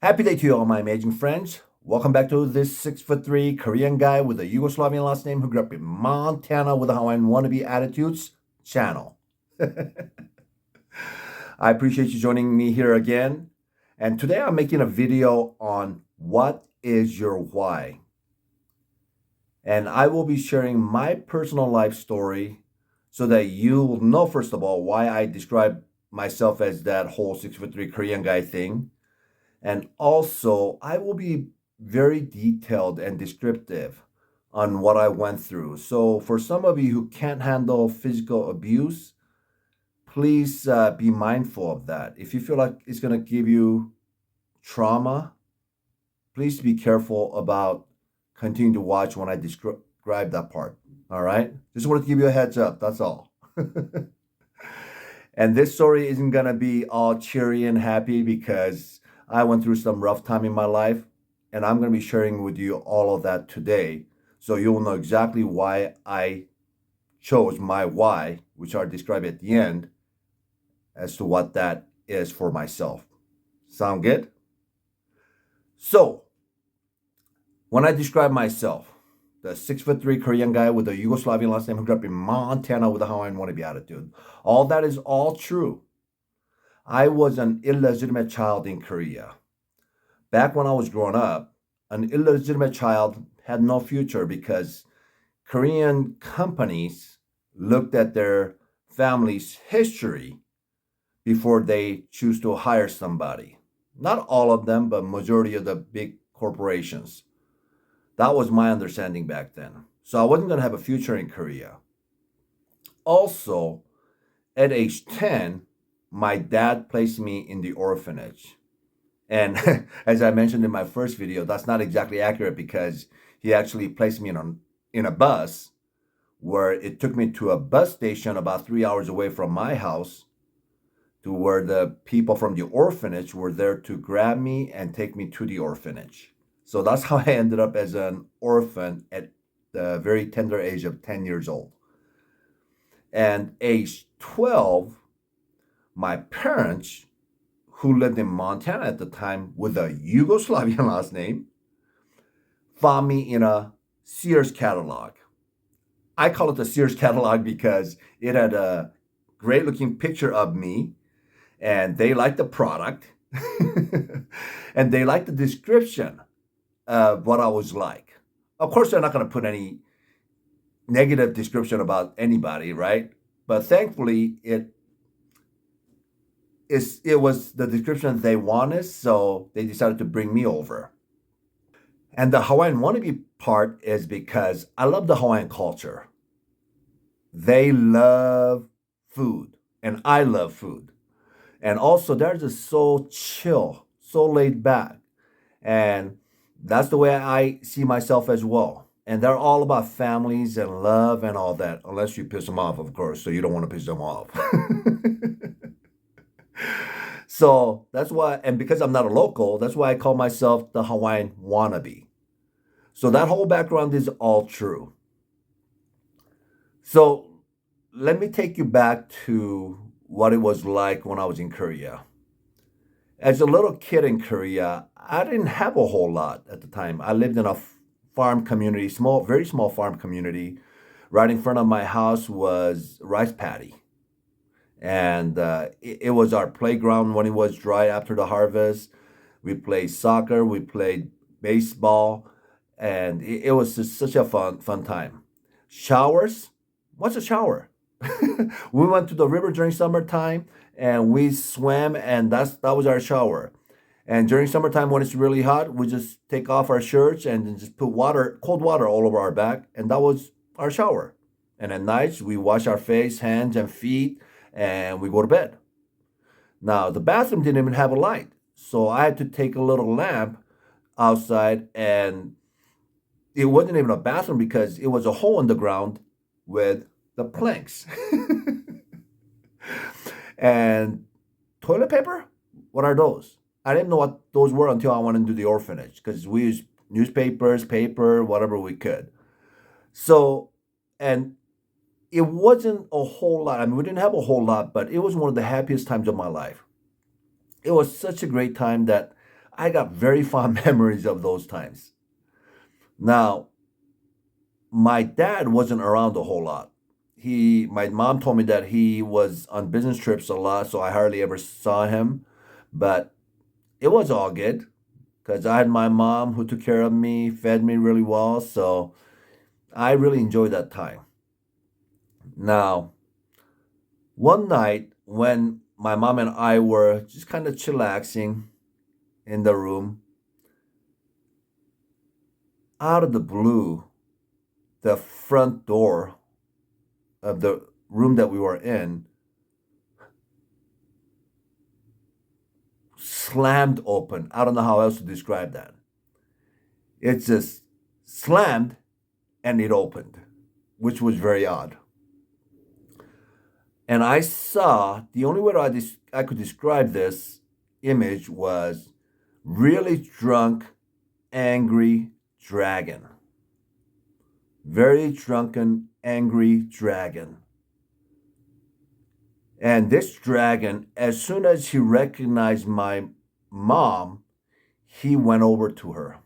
Happy day to you all, my amazing friends. Welcome back to this 6'3" Korean guy with a Yugoslavian last name who grew up in Montana with a Hawaiian wannabe attitudes channel. I appreciate you joining me here again. And today I'm making a video on what is your why. And I will be sharing my personal life story so that you will know, first of all, why I describe myself as that whole 6'3" Korean guy thing. And also, I will be very detailed and descriptive on what I went through. So, for some of you who can't handle physical abuse, please be mindful of that. If you feel like it's going to give you trauma, please be careful about continuing to watch when I describe that part. All right? Just wanted to give you a heads up. That's all. And this story isn't going to be all cheery and happy because I went through some rough time in my life, and I'm going to be sharing with you all of that today. So you'll know exactly why I chose my why, which I'll describe at the end, as to what that is for myself. Sound good? So, when I describe myself, the 6'3" Korean guy with a Yugoslavian last name who grew up in Montana with a Hawaiian wannabe attitude, all that is all true. I was an illegitimate child in Korea. Back when I was growing up, an illegitimate child had no future because Korean companies looked at their family's history before they choose to hire somebody. Not all of them, but majority of the big corporations. That was my understanding back then. So I wasn't going to have a future in Korea. Also, at age 10, my dad placed me in the orphanage. And as I mentioned in my first video, that's not exactly accurate because he actually placed me in a bus where it took me to a bus station about 3 hours away from my house to where the people from the orphanage were there to grab me and take me to the orphanage. So that's how I ended up as an orphan at the very tender age of 10 years old. And age 12, my parents, who lived in Montana at the time with a Yugoslavian last name, found me in a Sears catalog. I call it a Sears catalog because it had a great looking picture of me, and they liked the product and they liked the description of what I was like. Of course, they're not going to put any negative description about anybody, right? But thankfully, it was the description they wanted, so they decided to bring me over. And the Hawaiian wannabe part is because I love the Hawaiian culture. They love food, and I love food. And also, they're just so chill, so laid back. And that's the way I see myself as well. And they're all about families and love and all that, unless you piss them off, of course. So you don't want to piss them off. So that's why, and because I'm not a local, that's why I call myself the Hawaiian wannabe. So that whole background is all true. So let me take you back to what it was like when I was in Korea. As a little kid in Korea, I didn't have a whole lot at the time. I lived in a farm community, small, very small farm community. Right in front of my house was rice paddy. And it was our playground when it was dry after the harvest. We played soccer, we played baseball, and it was just such a fun time. Showers? What's a shower? We went to the river during summertime and we swam, and that was our shower. And during summertime when it's really hot, we just take off our shirts and then just put water, cold water all over our back, and that was our shower. And at nights we wash our face, hands, and feet, and we go to bed. Now the bathroom didn't even have a light, so I had to take a little lamp outside, and it wasn't even a bathroom because it was a hole in the ground with the planks. And toilet paper? What are those? I didn't know what those were until I went into the orphanage because we used newspapers, paper, whatever we could. So, and it wasn't a whole lot. I mean, we didn't have a whole lot, but it was one of the happiest times of my life. It was such a great time that I got very fond memories of those times. Now, my dad wasn't around a whole lot. My mom told me that he was on business trips a lot, so I hardly ever saw him. But it was all good because I had my mom who took care of me, fed me really well. So I really enjoyed that time. Now, one night when my mom and I were just kind of chillaxing in the room, out of the blue, the front door of the room that we were in slammed open. I don't know how else to describe that. It just slammed and it opened, which was very odd. And I saw the only way I could describe this image was really drunk, angry dragon. Very drunken, angry dragon. And this dragon, as soon as he recognized my mom, he went over to her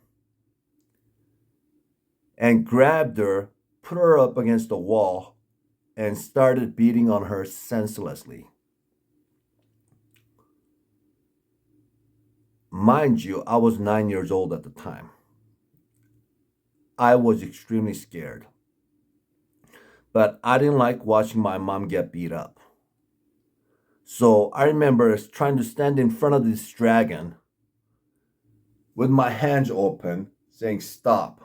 and grabbed her, put her up against the wall, and started beating on her senselessly. Mind you, I was 9 years old at the time. I was extremely scared. But I didn't like watching my mom get beat up. So I remember trying to stand in front of this dragon with my hands open, saying, "Stop."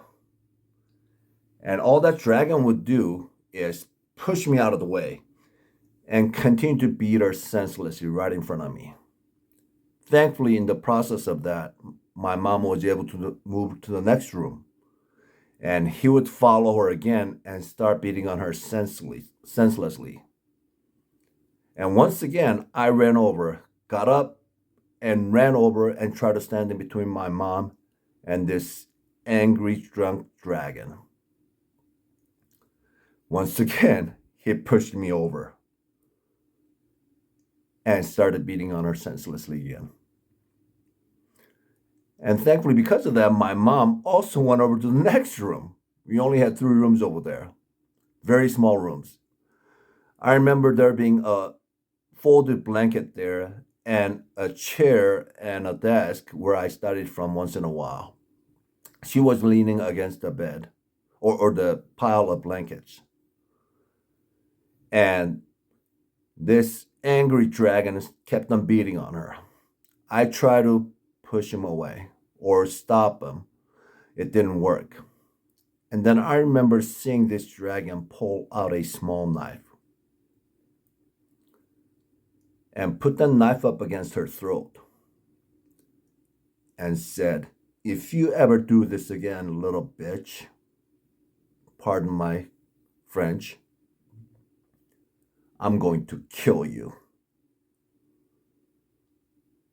And all that dragon would do is push me out of the way and continue to beat her senselessly right in front of me. Thankfully, in the process of that, my mom was able to move to the next room. And he would follow her again and start beating on her senselessly. And once again, I ran over, got up, and ran over and tried to stand in between my mom and this angry, drunk dragon. Once again, he pushed me over and started beating on her senselessly again. And thankfully, because of that, my mom also went over to the next room. We only had 3 rooms over there, very small rooms. I remember there being a folded blanket there and a chair and a desk where I studied from once in a while. She was leaning against the bed or the pile of blankets. And this angry dragon kept on beating on her. I tried to push him away or stop him. It didn't work. And then I remember seeing this dragon pull out a small knife and put the knife up against her throat and said, "If you ever do this again, little bitch," pardon my French, "I'm going to kill you."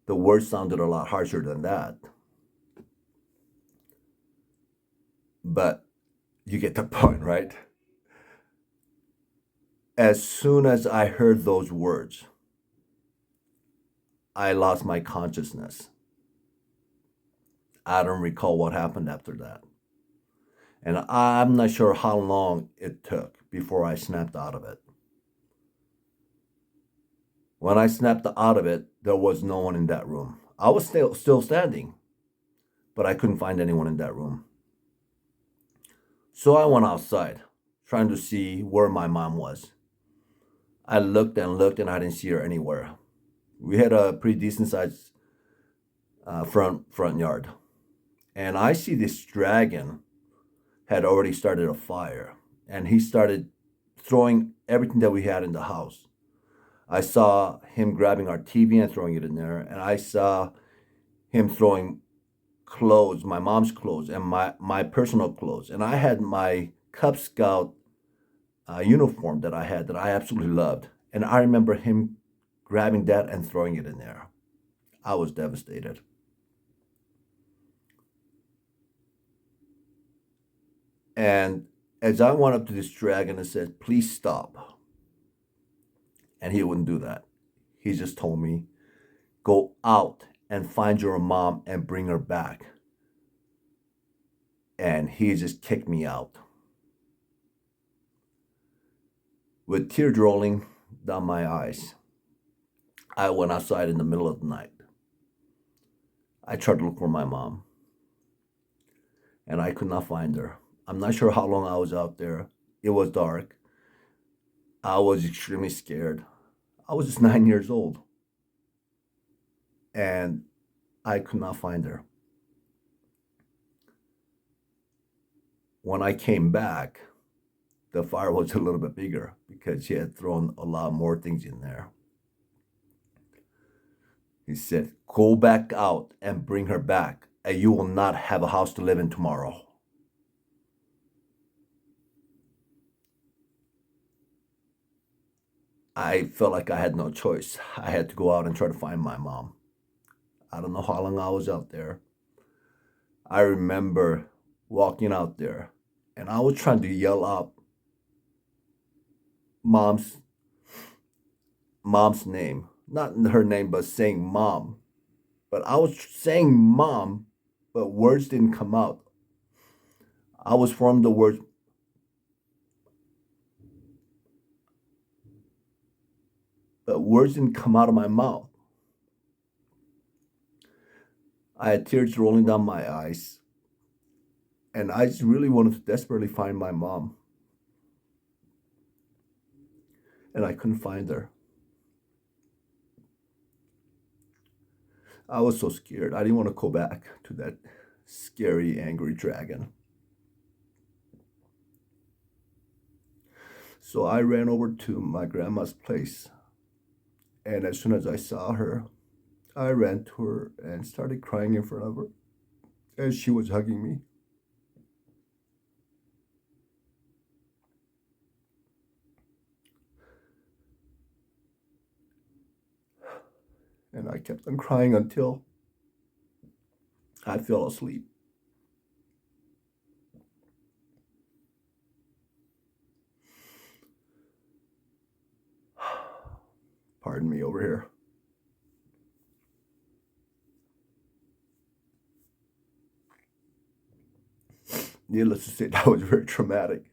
The words sounded a lot harsher than that. But you get the point, right? As soon as I heard those words, I lost my consciousness. I don't recall what happened after that. And I'm not sure how long it took before I snapped out of it. When I snapped out of it, there was no one in that room. I was still standing, but I couldn't find anyone in that room. So I went outside, trying to see where my mom was. I looked and looked, and I didn't see her anywhere. We had a pretty decent sized front yard, and I see this dragon had already started a fire, and he started throwing everything that we had in the house. I saw him grabbing our TV and throwing it in there, and I saw him throwing clothes, my mom's clothes, and my personal clothes. And I had my Cub Scout uniform that I had that I absolutely loved. And I remember him grabbing that and throwing it in there. I was devastated. And as I went up to this dragon and said, "Please stop," and he wouldn't do that. He just told me, "Go out and find your mom and bring her back. And he just kicked me out. With tears rolling down my eyes, I went outside in the middle of the night. I tried to look for my mom, and I could not find her. I'm not sure how long I was out there. It was dark. I was extremely scared. I was just 9 years old, and I could not find her. When I came back, the fire was a little bit bigger because she had thrown a lot more things in there. He said, "Go back out and bring her back, and you will not have a house to live in tomorrow." I felt like I had no choice. I had to go out and try to find my mom. I don't know how long I was out there. I remember walking out there, and I was trying to yell out mom's mom's name, not her name, but saying mom. But I was saying mom, but words didn't come out. I was forming the words, but words didn't come out of my mouth. I had tears rolling down my eyes, and I just really wanted to desperately find my mom, and I couldn't find her. I was so scared. I didn't want to go back to that scary, angry dragon. So I ran over to my grandma's place, and as soon as I saw her, I ran to her and started crying in front of her as she was hugging me. And I kept on crying until I fell asleep. Pardon me over here. Needless to say, that was very traumatic.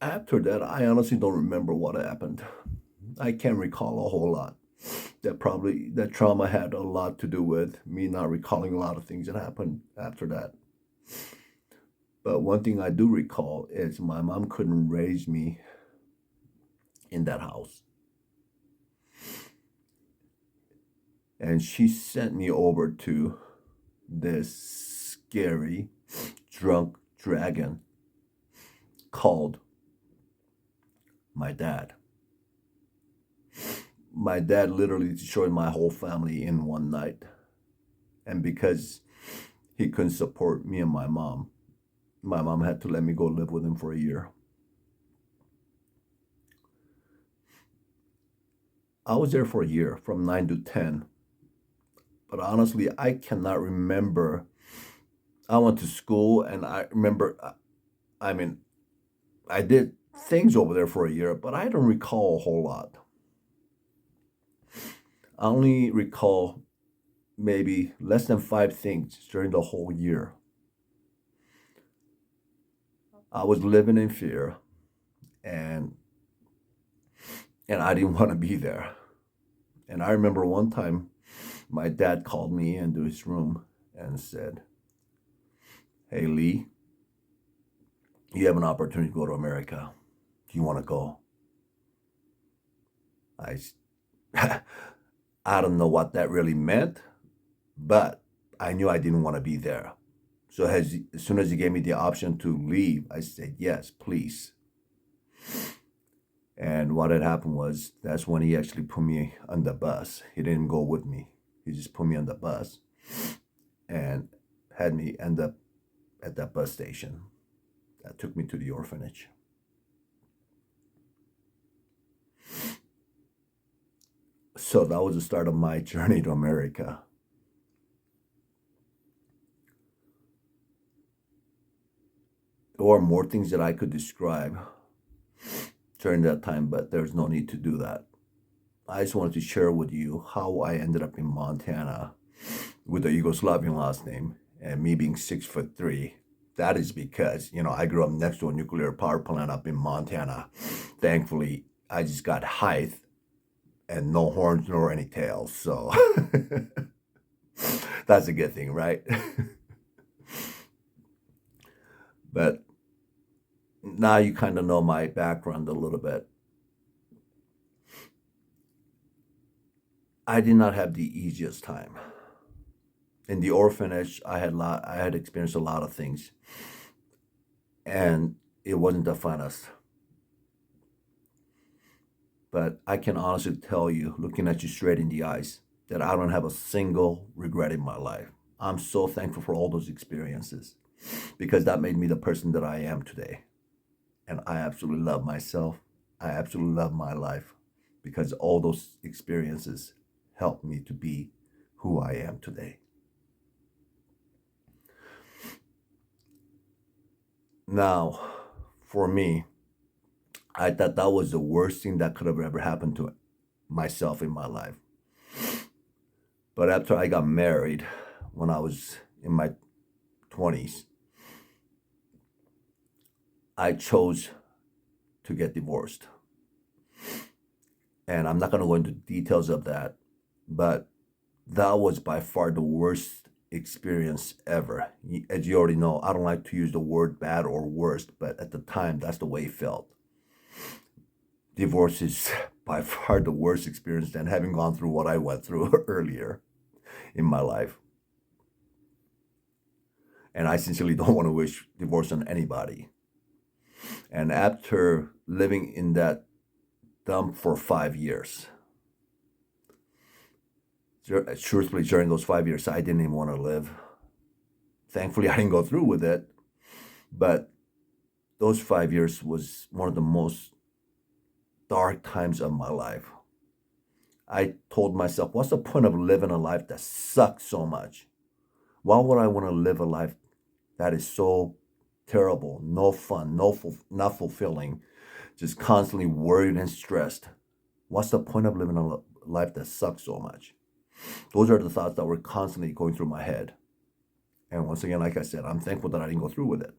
After that, I honestly don't remember what happened. I can't recall a whole lot. That trauma had a lot to do with me not recalling a lot of things that happened after that. But one thing I do recall is my mom couldn't raise me in that house. And she sent me over to this scary drunk dragon called my dad. My dad literally destroyed my whole family in one night. And because he couldn't support me and my mom had to let me go live with him for a year. I was there for a year from 9 to 10. But honestly, I cannot remember. I went to school and I remember, I mean, I did things over there for a year, but I don't recall a whole lot. I only recall maybe less than five things during the whole year. I was living in fear, and I didn't want to be there. And I remember one time my dad called me into his room and said, "Hey Lee, you have an opportunity to go to America. Do you want to go?" I I don't know what that really meant, but I knew I didn't want to be there. So as soon as he gave me the option to leave, I said, "Yes, please." And what had happened was that's when he actually put me on the bus. He didn't go with me. He just put me on the bus and had me end up at that bus station. That took me to the orphanage. So that was the start of my journey to America. are more things that I could describe during that time, but there's no need to do that. I just wanted to share with you how I ended up in Montana with a Yugoslavian last name and me being 6'3". That is because, I grew up next to a nuclear power plant up in Montana. Thankfully, I just got height and no horns nor any tails. So that's a good thing, right? But now you kind of know my background a little bit. I did not have the easiest time. In the orphanage, I had experienced a lot of things, and it wasn't the funnest. But I can honestly tell you, looking at you straight in the eyes, that I don't have a single regret in my life. I'm so thankful for all those experiences because that made me the person that I am today. And I absolutely love myself. I absolutely love my life because all those experiences helped me to be who I am today. Now, for me, I thought that was the worst thing that could have ever happened to myself in my life. But after I got married, when I was in my 20s, I chose to get divorced. And I'm not going to go into details of that, but that was by far the worst experience ever. As you already know, I don't like to use the word bad or worst, but at the time, that's the way it felt. Divorce is by far the worst experience than having gone through what I went through earlier in my life. And I sincerely don't want to wish divorce on anybody. And after living in that dump for 5 years, truthfully, during those 5 years, I didn't even want to live. Thankfully, I didn't go through with it. But those 5 years was one of the most dark times of my life. I told myself, what's the point of living a life that sucks so much? Why would I want to live a life that is so terrible, no fun, not fulfilling, just constantly worried and stressed? What's the point of living a life that sucks so much? Those are the thoughts that were constantly going through my head. And once again, like I said, I'm thankful that I didn't go through with it.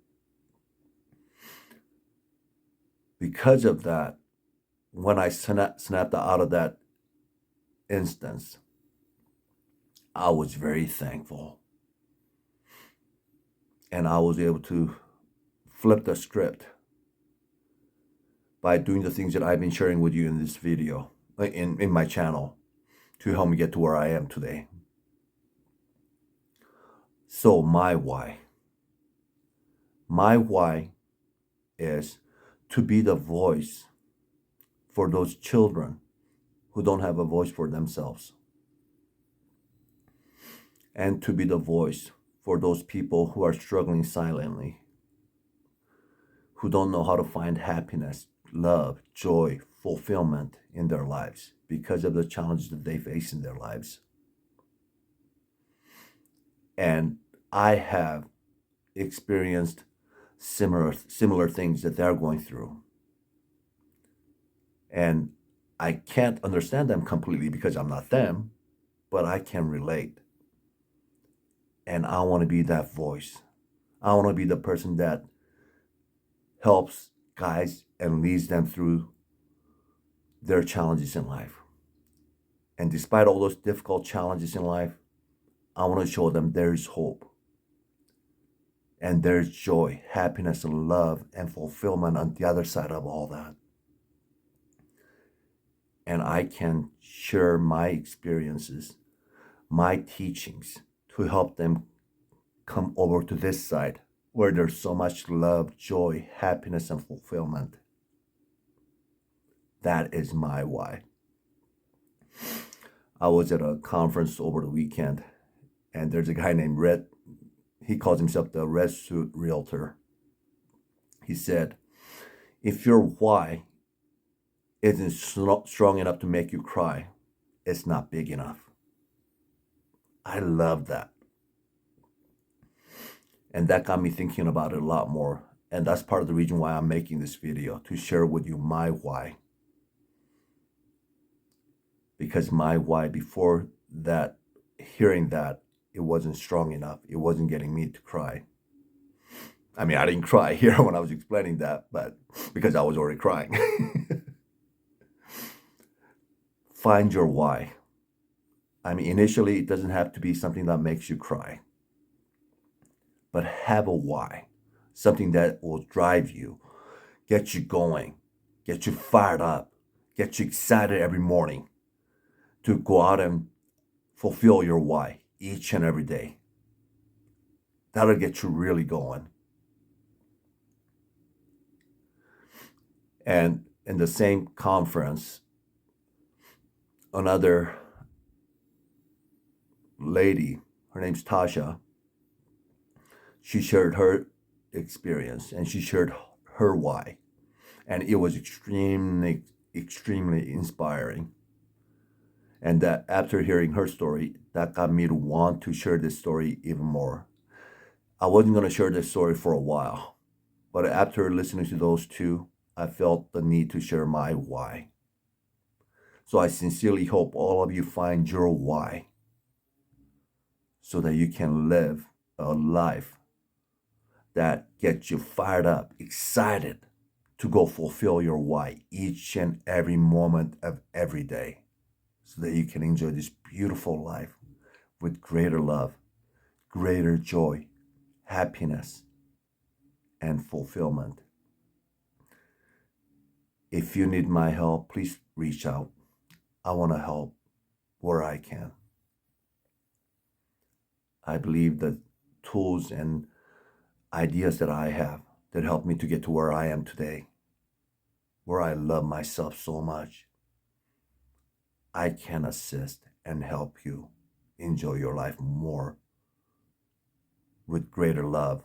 Because of that, when I snapped out of that instance, I was very thankful. And I was able to flip the script by doing the things that I've been sharing with you in this video, in my channel, to help me get to where I am today. So my why is to be the voice for those children who don't have a voice for themselves, and to be the voice for those people who are struggling silently, who don't know how to find happiness, love, joy, fulfillment in their lives because of the challenges that they face in their lives. And I have experienced similar things that they're going through. And I can't understand them completely because I'm not them, but I can relate. And I want to be that voice. I want to be the person that helps, guides, and leads them through their challenges in life. And despite all those difficult challenges in life, I want to show them there's hope. And there's joy, happiness, love, and fulfillment on the other side of all that. And I can share my experiences, my teachings, to help them come over to this side where there's so much love, joy, happiness, and fulfillment. That is my why. I was at a conference over the weekend, and there's a guy named Red. He calls himself the Red Suit Realtor. He said, if your why isn't strong enough to make you cry, it's not big enough. I love that. And that got me thinking about it a lot more And that's part of the reason why I'm making this video, to share with you my why. Because my why before that, hearing that, it wasn't strong enough. It wasn't getting me to cry. I mean, I didn't cry here when I was explaining that, but because I was already crying. Find your why. I mean, initially, it doesn't have to be something that makes you cry, but have a why, something that will drive you, get you going, get you fired up, get you excited every morning to go out and fulfill your why each and every day. That'll get you really going. And in the same conference, another lady, her name's Tasha, she shared her experience and she shared her why. And it was extremely, extremely inspiring. And that after hearing her story, that got me to want to share this story even more. I wasn't going to share this story for a while, but after listening to those two, I felt the need to share my why. So I sincerely hope all of you find your why so that you can live a life that gets you fired up, excited to go fulfill your why each and every moment of every day, so that you can enjoy this beautiful life with greater love, greater joy, happiness, and fulfillment. If you need my help, please reach out. I want to help where I can. I believe the tools and ideas that I have that helped me to get to where I am today, where I love myself so much, I can assist and help you enjoy your life more with greater love,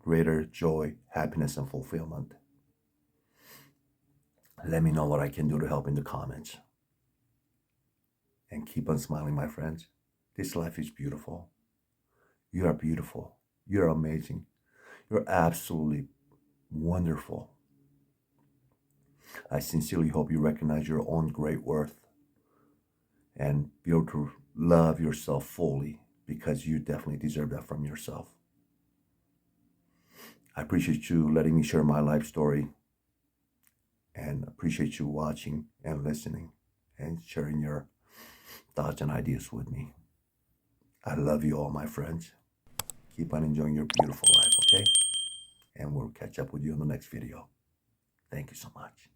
greater joy, happiness, and fulfillment. Let me know what I can do to help in the comments. And keep on smiling, my friends. This life is beautiful. You are beautiful. You're amazing. You're absolutely wonderful. I sincerely hope you recognize your own great worth and be able to love yourself fully, because you definitely deserve that from yourself. I appreciate you letting me share my life story, and appreciate you watching and listening and sharing your thoughts and ideas with me. I love you all, my friends. Keep on enjoying your beautiful life, okay? And we'll catch up with you in the next video. Thank you so much.